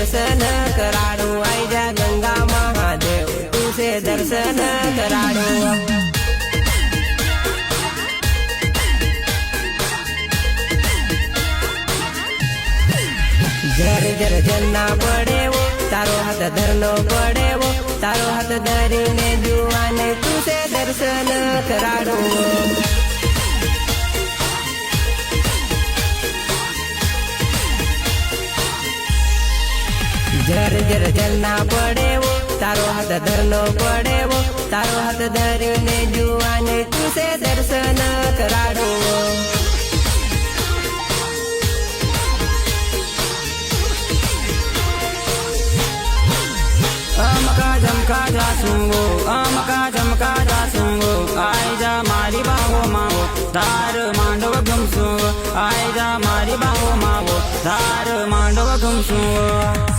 दर्शन कराड़ू आई जा गंगा महादेव तुसे दर्शन कराड़ू जर जर जलना पड़े वो तारो हाथ धरनो पड़े वो तारो हाथ धरीने जुआने तुसे दर्शन कराड़ू जर जर जलना पड़े वो तारो हाथ धरनो पड़े वो तारो हाथ धरीने जुआने तुसे दर्शन कराड़ू अमका जमका जा सुंगो अमका जमका जा सुंगो आई जा मारी बाहो मावो धार मांडव घुमसुंगो आई जा मारी बाहो मावो धार मांडव घुमसुंगो